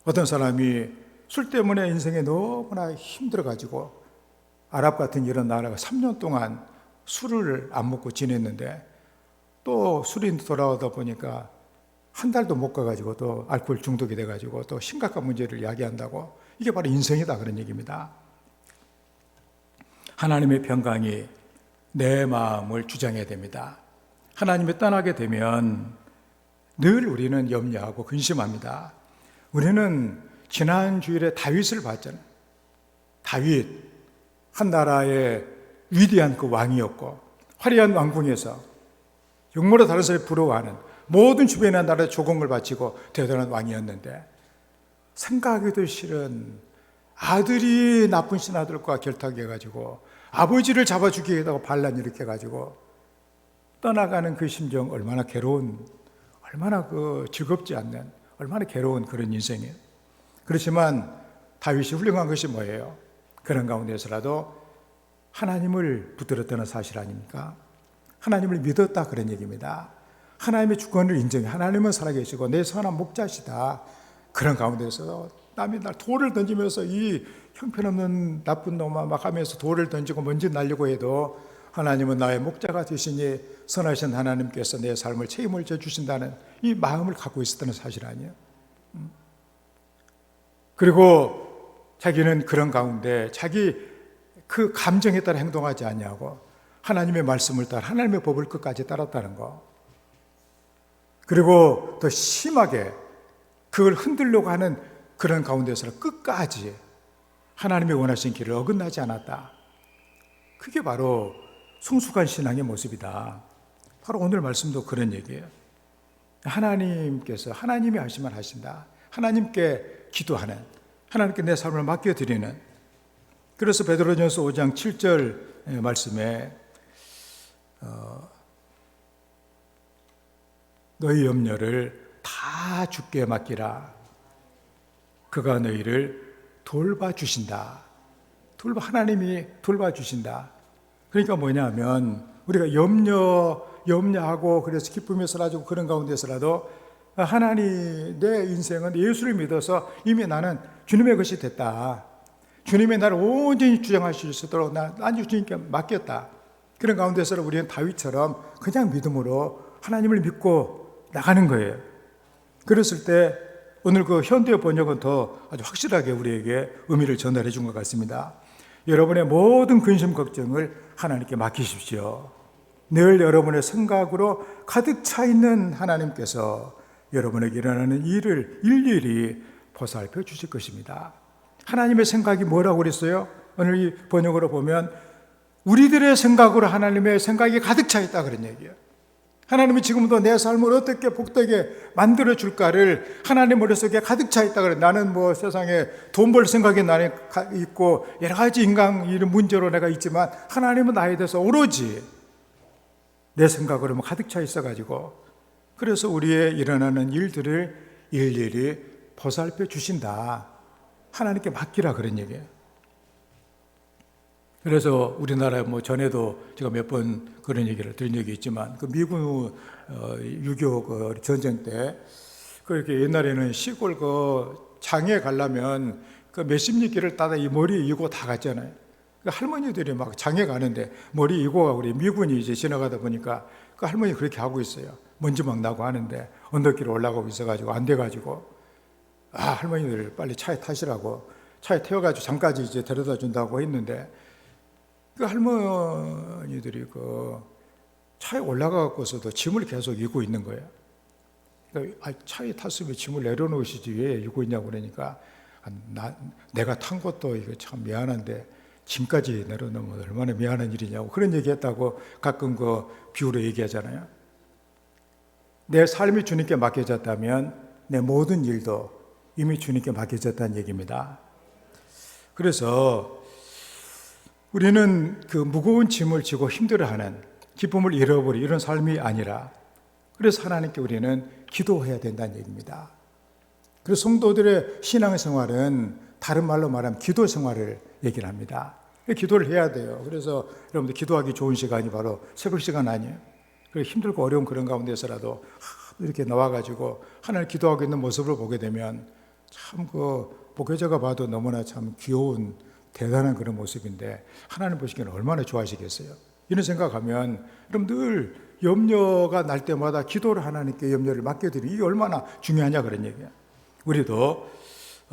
어떤 사람이 술 때문에 인생에 너무나 힘들어가지고 아랍 같은 이런 나라가 3년 동안 술을 안 먹고 지냈는데 또 술이 돌아오다 보니까 한 달도 못 가가지고 또 알코올 중독이 돼가지고 또 심각한 문제를 야기한다고. 이게 바로 인생이다, 그런 얘기입니다. 하나님의 평강이 내 마음을 주장해야 됩니다. 하나님이 떠나게 되면 늘 우리는 염려하고 근심합니다. 우리는 지난 주일에 다윗을 봤잖아요. 다윗, 한 나라의 위대한 그 왕이었고 화려한 왕궁에서 용모로 다른 사람이 부러워하는 모든 주변의 나라에 조공을 바치고 대단한 왕이었는데 생각하기도 싫은 아들이 나쁜 신하들과 결탁해가지고 아버지를 잡아 죽이겠다고 반란 일으켜가지고 떠나가는 그 심정, 얼마나 얼마나 즐겁지 않는, 얼마나 괴로운 그런 인생이에요. 그렇지만 다윗이 훌륭한 것이 뭐예요? 그런 가운데서라도 하나님을 붙들었다는 사실 아닙니까? 하나님을 믿었다, 그런 얘기입니다. 하나님의 주권을 인정해. 하나님은 살아계시고 내 선한 목자시다. 그런 가운데서 남이 날 돌을 던지면서 이 형편없는 나쁜 놈아 막 하면서 돌을 던지고 먼지 날리고 해도 하나님은 나의 목자가 되시니 선하신 하나님께서 내 삶을 책임을 져주신다는 이 마음을 갖고 있었다는 사실 아니에요? 그리고 자기는 그런 가운데 자기 그 감정에 따라 행동하지 않냐고 하나님의 말씀을 따라 하나님의 법을 끝까지 따랐다는 거. 그리고 더 심하게 그걸 흔들려고 하는 그런 가운데서 끝까지 하나님의 원하신 길을 어긋나지 않았다. 그게 바로 성숙한 신앙의 모습이다. 바로 오늘 말씀도 그런 얘기예요. 하나님께서 하나님이 하시면 하신다. 하나님께 기도하는, 하나님께 내 삶을 맡겨드리는. 그래서 베드로전서 5장 7절 말씀에 너희 염려를 다 주께 맡기라. 그가 너희를 돌봐주신다. 하나님이 돌봐주신다. 그러니까 뭐냐면 우리가 염려하고 그래서 기쁨에 사라지고 그런 가운데서라도 하나님, 내 인생은 예수를 믿어서 이미 나는 주님의 것이 됐다. 주님이 나를 온전히 주장하실 수 있도록 난 주님께 맡겼다. 그런 가운데서 우리는 다윗처럼 그냥 믿음으로 하나님을 믿고 나가는 거예요. 그랬을 때 오늘 그 현대 번역은 더 아주 확실하게 우리에게 의미를 전달해 준 것 같습니다. 여러분의 모든 근심 걱정을 하나님께 맡기십시오. 늘 여러분의 생각으로 가득 차 있는 하나님께서 여러분에게 일어나는 일을 일일이 보살펴 주실 것입니다. 하나님의 생각이 뭐라고 그랬어요? 오늘 이 번역으로 보면 우리들의 생각으로 하나님의 생각이 가득 차 있다, 그런 얘기예요. 하나님이 지금도 내 삶을 어떻게 복되게 만들어 줄까를 하나님 머릿속에 가득 차 있다 그래. 나는 뭐 세상에 돈 벌 생각이 나는 있고 여러 가지 인간 이런 문제로 내가 있지만 하나님은 나에 대해서 오로지 내 생각으로 가득 차 있어가지고 그래서 우리의 일어나는 일들을 일일이 보살펴 주신다. 하나님께 맡기라, 그런 얘기예요. 그래서 우리나라에 뭐 전에도 제가 몇 번 그런 얘기를 들은 적이 있지만 그 미국 6.25 전쟁 때 그렇게 옛날에는 시골 그 장에 가려면 그 몇십리 길을 따다 이 머리 이고 다 갔잖아요. 그 할머니들이 막 장에 가는데 머리 이고가 우리 미군이 이제 지나가다 보니까 그 할머니 그렇게 하고 있어요. 먼지 막 나고 하는데 언덕길을 올라가고 있어가지고 안 돼가지고 할머니들 빨리 차에 타시라고 차에 태워가지고 장까지 이제 데려다 준다고 했는데 그 할머니들이 그 차에 올라가고서도 짐을 계속 이고 있는 거예요. 그러니까 차에 탔으면 짐을 내려놓으시지 왜 이고 있냐고 그러니까 내가 탄 것도 이거 참 미안한데 짐까지 내려놓으면 얼마나 미안한 일이냐고 그런 얘기했다고 가끔 그 비유로 얘기하잖아요. 내 삶이 주님께 맡겨졌다면 내 모든 일도 이미 주님께 맡겨졌다는 얘기입니다. 그래서 우리는 그 무거운 짐을 지고 힘들어하는 기쁨을 잃어버리 이런 삶이 아니라 그래서 하나님께 우리는 기도해야 된다는 얘기입니다. 그래서 성도들의 신앙생활은 다른 말로 말하면 기도 생활을 얘기를 합니다. 기도를 해야 돼요. 그래서 여러분들 기도하기 좋은 시간이 바로 새벽 시간 아니에요. 힘들고 어려운 그런 가운데서라도 이렇게 나와가지고 하나님 기도하고 있는 모습을 보게 되면 참 그 목회자가 봐도 너무나 참 귀여운 대단한 그런 모습인데 하나님 보시기에는 얼마나 좋아하시겠어요. 이런 생각하면 여러분 늘 염려가 날 때마다 기도를 하나님께 염려를 맡겨드리는 이게 얼마나 중요하냐 그런 얘기야. 우리도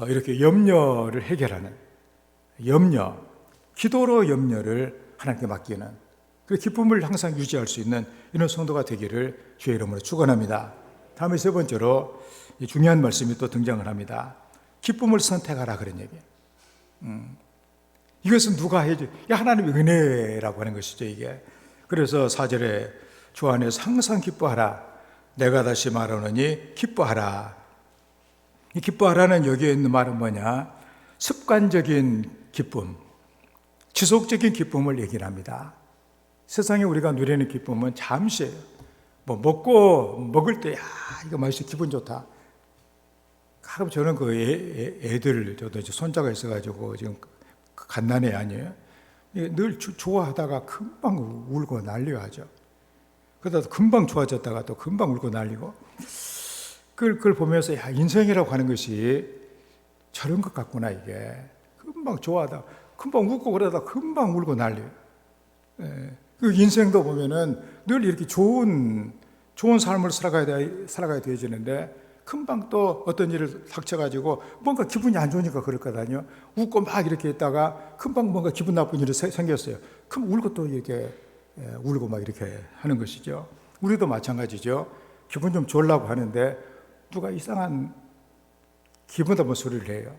이렇게 염려를 해결하는 염려, 기도로 염려를 하나님께 맡기는 그 기쁨을 항상 유지할 수 있는 이런 성도가 되기를 주의 이름으로 축원합니다. 다음에 세 번째로 중요한 말씀이 또 등장을 합니다. 기쁨을 선택하라 그런 얘기예요. 이것은 누가 해줘? 하나님의 은혜라고 하는 것이죠 이게. 그래서 4절에 주 안에서 항상 기뻐하라. 내가 다시 말하노니 기뻐하라. 이 기뻐하라는 여기에 있는 말은 뭐냐? 습관적인 기쁨, 지속적인 기쁨을 얘기를 합니다. 세상에 우리가 누리는 기쁨은 잠시예요. 뭐 먹을 때 이거 맛있어 기분 좋다. 가끔 저는 그 애들 저도 이제 손자가 있어가지고 지금 갓난애 아니에요. 늘 좋아하다가 금방 울고 난리하죠. 그러다 금방 좋아졌다가 또 금방 울고 난리고. 그걸 보면서 인생이라고 하는 것이 저런 것 같구나 이게. 금방 좋아하다 금방 웃고 그러다 금방 울고 난리예요. 그 인생도 보면은 늘 이렇게 좋은 삶을 살아가야 되어지는데 금방 또 어떤 일을 닥쳐가지고 뭔가 기분이 안 좋으니까 그럴 거다요. 웃고 막 이렇게 있다가 금방 뭔가 기분 나쁜 일이 생겼어요. 그럼 울고 또 이렇게 울고 막 이렇게 하는 것이죠. 우리도 마찬가지죠. 기분 좀 좋으려고 하는데 누가 이상한 기분 나쁜 소리를 해요.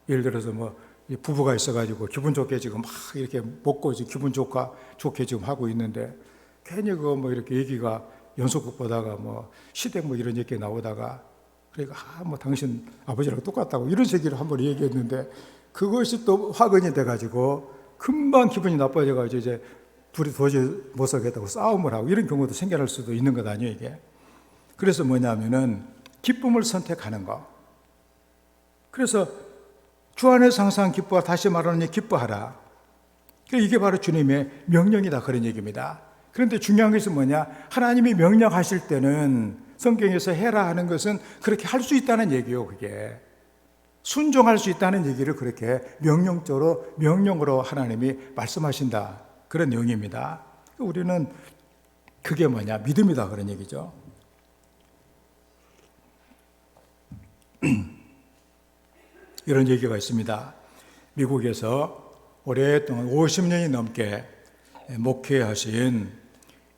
예를 들어서 뭐 부부가 있어가지고 기분 좋게 지금 막 이렇게 먹고 지금 기분 좋게 지금 하고 있는데 괜히 그거 뭐 이렇게 얘기가 연속극 보다가 뭐 시댁 뭐 이런 얘기 나오다가 그러니까 뭐 당신 아버지랑 똑같다고 이런 얘기를 한번 얘기했는데 그것이 또 화근이 돼가지고 금방 기분이 나빠져가지고 이제 둘이 도저히 못 살겠다고 싸움을 하고 이런 경우도 생겨날 수도 있는 것 아니에요 이게. 그래서 뭐냐면은 기쁨을 선택하는 거. 그래서 주 안에서 항상 기뻐하라. 다시 말하노니 기뻐하라. 이게 바로 주님의 명령이다 그런 얘기입니다. 그런데 중요한 것은 뭐냐? 하나님이 명령하실 때는 성경에서 해라 하는 것은 그렇게 할 수 있다는 얘기예요. 그게 순종할 수 있다는 얘기를 그렇게 명령으로 하나님이 말씀하신다 그런 내용입니다. 우리는 그게 뭐냐? 믿음이다 그런 얘기죠. 이런 얘기가 있습니다. 미국에서 오랫동안 50년이 넘게 목회하신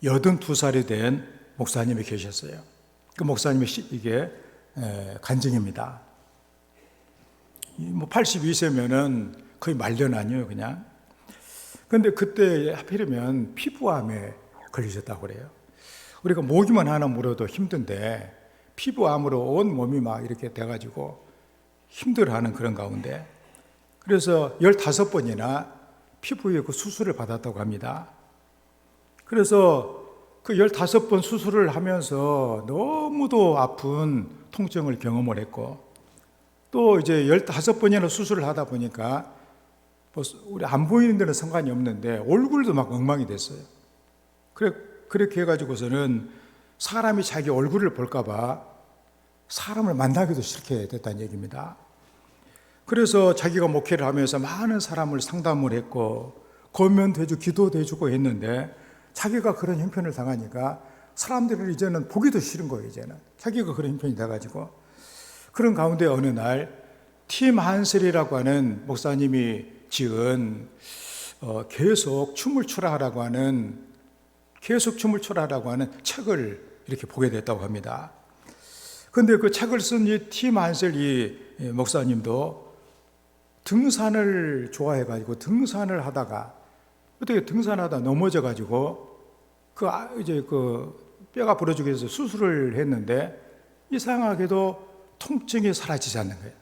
82살이 된 목사님이 계셨어요. 그 목사님이 이게 간증입니다. 뭐 82세면은 거의 말년 아니에요, 그냥. 근데 그때 하필이면 피부암에 걸리셨다고 그래요. 우리가 모기만 하나 물어도 힘든데 피부암으로 온 몸이 막 이렇게 돼가지고 힘들어하는 그런 가운데 그래서 15번이나 피부에 그 수술을 받았다고 합니다. 그래서 그 15번 수술을 하면서 너무도 아픈 통증을 경험을 했고 또 이제 15번이나 수술을 하다 보니까 우리 안 보이는 데는 상관이 없는데 얼굴도 막 엉망이 됐어요. 그렇게 해가지고서는 사람이 자기 얼굴을 볼까봐 사람을 만나기도 싫게 됐다는 얘기입니다. 그래서 자기가 목회를 하면서 많은 사람을 상담을 했고 권면도 해주고 기도도 해주고 했는데 자기가 그런 형편을 당하니까 사람들을 이제는 보기도 싫은 거예요. 이제는 자기가 그런 형편이 돼가지고 그런 가운데 어느 날 팀 한셀이라고 하는 목사님이 지은 계속 춤을 추라 하라고 하는 책을 이렇게 보게 됐다고 합니다. 그런데 그 책을 쓴 이 팀 한셀 이 목사님도 등산을 좋아해가지고 등산을 하다가 어떻게 등산하다 넘어져가지고 이제 뼈가 부러지게 해서 수술을 했는데 이상하게도 통증이 사라지지 않는 거예요.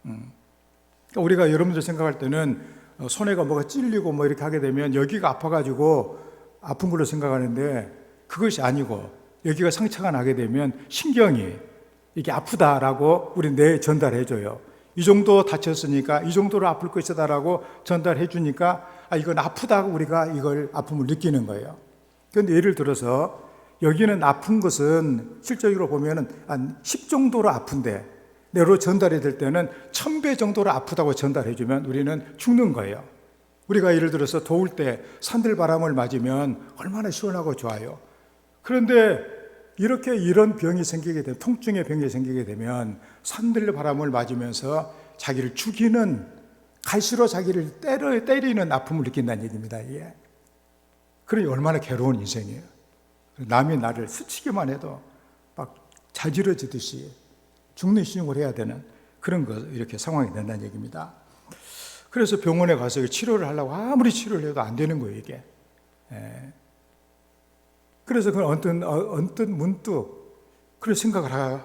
그러니까 우리가 여러분들 생각할 때는 손에가 뭐가 찔리고 뭐 이렇게 하게 되면 여기가 아파가지고 아픈 걸로 생각하는데 그것이 아니고 여기가 상처가 나게 되면 신경이 이게 아프다라고 우리 뇌에 전달해줘요. 이 정도 다쳤으니까 이 정도로 아플 것이다라고 전달해 주니까 이건 아프다고 우리가 이걸 아픔을 느끼는 거예요. 그런데 예를 들어서 여기는 아픈 것은 실제로 보면은 한 10 정도로 아픈데 뇌로 전달이 될 때는 1000배 정도로 아프다고 전달해 주면 우리는 죽는 거예요. 우리가 예를 들어서 더울 때 산들바람을 맞으면 얼마나 시원하고 좋아요. 그런데 이런 병이 생기게 되면, 통증의 병이 생기게 되면 산들바람을 맞으면서 자기를 죽이는, 갈수록 자기를 때리는 아픔을 느낀다는 얘기입니다. 이게. 그러니 얼마나 괴로운 인생이에요. 남이 나를 스치기만 해도 막 자지러지듯이 죽는 신용을 해야 되는 그런 이렇게 상황이 된다는 얘기입니다. 그래서 병원에 가서 치료를 하려고 아무리 치료를 해도 안 되는 거예요, 이게. 그래서 그걸 언뜻 문득 그런 생각을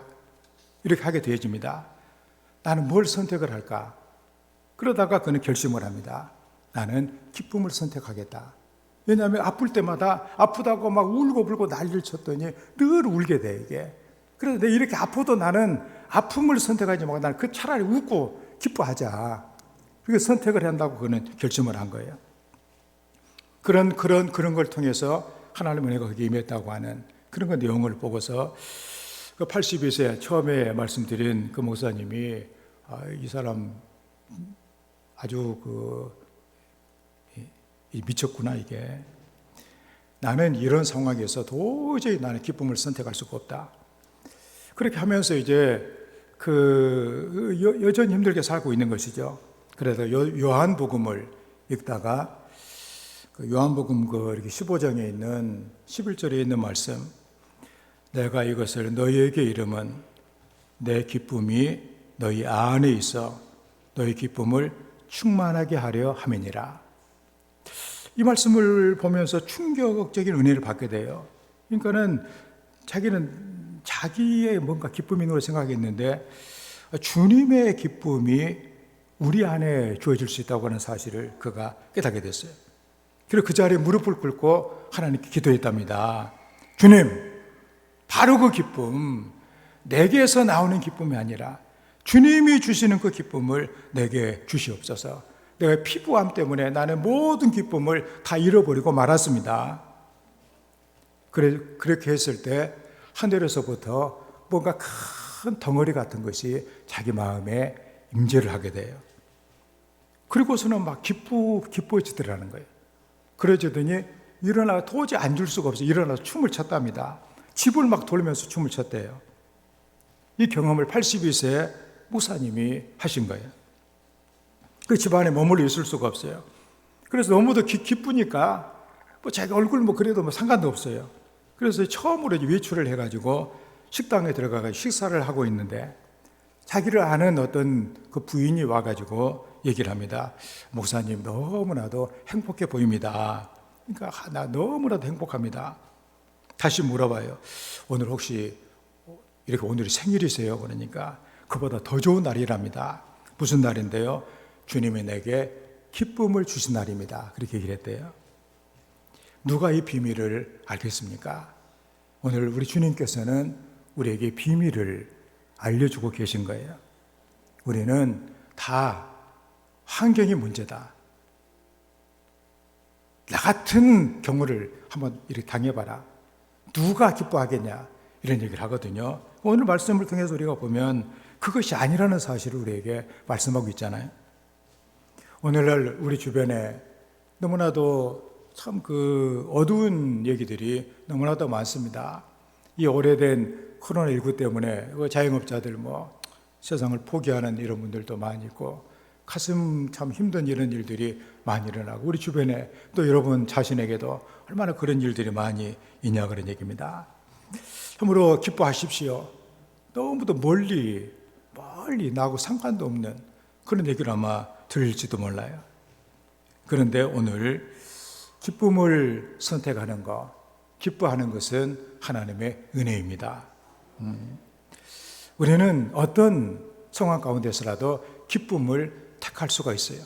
이렇게 하게 되어집니다. 나는 뭘 선택을 할까? 그러다가 그는 결심을 합니다. 나는 기쁨을 선택하겠다. 왜냐하면 아플 때마다 아프다고 막 울고 불고 난리를 쳤더니 늘 울게 돼, 이게. 그래서 내가 이렇게 아파도 나는 아픔을 선택하지 말고 나는 그 차라리 웃고 기뻐하자. 그렇게 선택을 한다고 그는 결심을 한 거예요. 그런 걸 통해서 하나님의 은혜가 거기에 임했다고 하는 그런 내용을 보고서 그 82세 처음에 말씀드린 그 목사님이 이 사람 아주 미쳤구나, 이게. 나는 이런 상황에서 도저히 나는 기쁨을 선택할 수가 없다. 그렇게 하면서 이제 여전히 힘들게 살고 있는 것이죠. 그래서 요한복음을 읽다가 요한복음 이렇게 15장에 있는 11절에 있는 말씀, 내가 이것을 너희에게 이름은 내 기쁨이 너희 안에 있어 너희 기쁨을 충만하게 하려 함이니라. 이 말씀을 보면서 충격적인 은혜를 받게 돼요. 그러니까는 자기는 자기의 뭔가 기쁨이 있는 걸 생각했는데 주님의 기쁨이 우리 안에 주어질 수 있다고 하는 사실을 그가 깨닫게 됐어요. 그리고 그 자리에 무릎을 꿇고 하나님께 기도했답니다. 주님, 바로 그 기쁨, 내게서 나오는 기쁨이 아니라 주님이 주시는 그 기쁨을 내게 주시옵소서. 내가 피부암 때문에 나는 모든 기쁨을 다 잃어버리고 말았습니다. 그렇게 했을 때 하늘에서부터 뭔가 큰 덩어리 같은 것이 자기 마음에 임재를 하게 돼요. 그리고서는 막 기뻐지더라는 거예요. 그러더니 일어나 도저히 앉을 수가 없어요. 일어나서 춤을 췄답니다. 집을 막 돌면서 춤을 췄대요. 이 경험을 82세 목사님이 하신 거예요. 그 집안에 머물러 있을 수가 없어요. 그래서 너무도 기쁘니까 자기 얼굴 그래도 상관도 없어요. 그래서 처음으로 외출을 해가지고 식당에 들어가서 식사를 하고 있는데 자기를 아는 어떤 그 부인이 와가지고 얘기를 합니다. 목사님 너무나도 행복해 보입니다. 그러니까 나 너무나도 행복합니다. 다시 물어봐요. 오늘 혹시 이렇게 오늘이 생일이세요? 그러니까 그보다 더 좋은 날이랍니다. 무슨 날인데요? 주님이 내게 기쁨을 주신 날입니다. 그렇게 얘기를 했대요. 누가 이 비밀을 알겠습니까? 오늘 우리 주님께서는 우리에게 비밀을 알려주고 계신 거예요. 우리는 다 환경이 문제다. 나 같은 경우를 한번 이렇게 당해봐라. 누가 기뻐하겠냐? 이런 얘기를 하거든요. 오늘 말씀을 통해서 우리가 보면 그것이 아니라는 사실을 우리에게 말씀하고 있잖아요. 오늘날 우리 주변에 너무나도 참 어두운 얘기들이 너무나도 많습니다. 이 오래된 코로나19 때문에 자영업자들 세상을 포기하는 이런 분들도 많이 있고 가슴 참 힘든 이런 일들이 많이 일어나고 우리 주변에 또 여러분 자신에게도 얼마나 그런 일들이 많이 있냐 그런 얘기입니다. 참으로 기뻐하십시오. 너무도 멀리 나하고 상관도 없는 그런 얘기를 아마 들을지도 몰라요. 그런데 오늘 기쁨을 선택하는 것, 기뻐하는 것은 하나님의 은혜입니다. 우리는 어떤 상황 가운데서라도 기쁨을 택할 수가 있어요.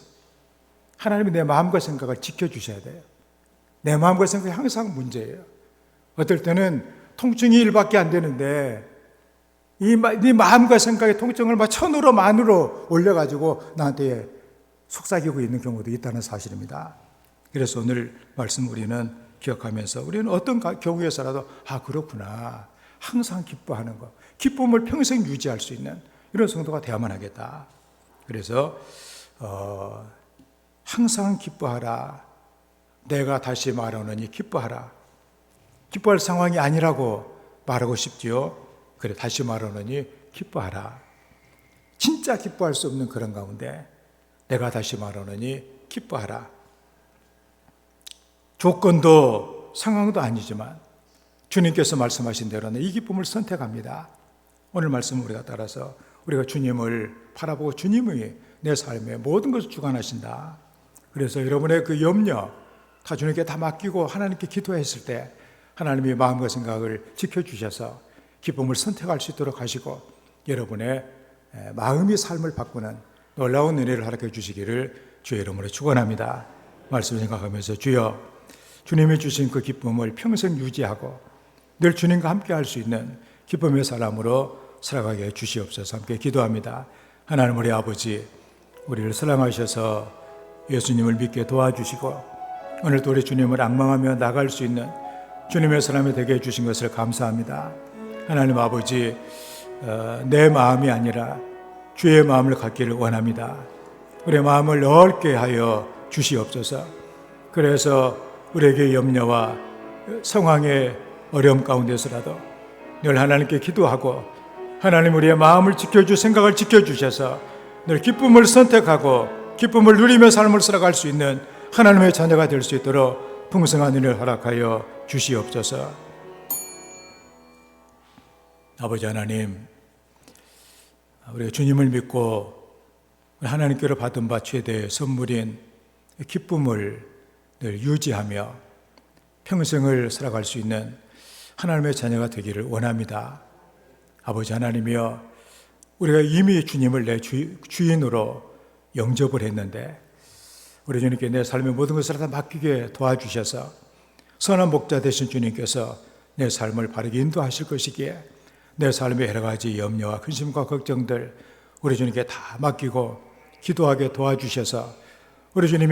하나님이 내 마음과 생각을 지켜주셔야 돼요. 내 마음과 생각이 항상 문제예요. 어떨 때는 통증이 1밖에 안 되는데 네 마음과 생각의 통증을 막 천으로 만으로 올려가지고 나한테 속삭이고 있는 경우도 있다는 사실입니다. 그래서 오늘 말씀 우리는 기억하면서 우리는 어떤 경우에서라도 그렇구나, 항상 기뻐하는 것, 기쁨을 평생 유지할 수 있는 이런 성도가 되어야만 하겠다. 그래서 항상 기뻐하라. 내가 다시 말하노니 기뻐하라. 기뻐할 상황이 아니라고 말하고 싶지요. 그래, 다시 말하노니 기뻐하라. 진짜 기뻐할 수 없는 그런 가운데 내가 다시 말하노니 기뻐하라. 조건도 상황도 아니지만 주님께서 말씀하신 대로는 이 기쁨을 선택합니다. 오늘 말씀을 우리가 따라서 우리가 주님을 바라보고 주님이 내 삶의 모든 것을 주관하신다. 그래서 여러분의 그 염려 다 주님께 다 맡기고 하나님께 기도했을 때 하나님이 마음과 생각을 지켜주셔서 기쁨을 선택할 수 있도록 하시고 여러분의 마음이 삶을 바꾸는 놀라운 은혜를 허락해 주시기를 주의 이름으로 축원합니다. 말씀을 생각하면서 주여, 주님이 주신 그 기쁨을 평생 유지하고 늘 주님과 함께 할 수 있는 기쁨의 사람으로 살아가게 주시옵소서. 함께 기도합니다. 하나님 우리 아버지, 우리를 사랑하셔서 예수님을 믿게 도와주시고 오늘도 우리 주님을 앙망하며 나갈 수 있는 주님의 사람이 되게 해주신 것을 감사합니다. 하나님 아버지, 내 마음이 아니라 주의 마음을 갖기를 원합니다. 우리의 마음을 넓게 하여 주시옵소서. 그래서 우리에게 염려와 상황의 어려움 가운데서라도 늘 하나님께 기도하고 하나님 우리의 마음을 생각을 지켜주셔서 늘 기쁨을 선택하고 기쁨을 누리며 삶을 살아갈 수 있는 하나님의 자녀가 될 수 있도록 풍성한 은혜를 허락하여 주시옵소서. 아버지 하나님, 우리가 주님을 믿고 하나님께로 받은 바 최대의 선물인 기쁨을 늘 유지하며 평생을 살아갈 수 있는 하나님의 자녀가 되기를 원합니다. 아버지 하나님이여, 우리가 이미 주님을 내 주인으로 영접을 했는데 우리 주님께 내 삶의 모든 것을 다 맡기게 도와주셔서 선한 목자 되신 주님께서 내 삶을 바르게 인도하실 것이기에 내 삶의 여러 가지 염려와 근심과 걱정들 우리 주님께 다 맡기고 기도하게 도와주셔서 우리 주님이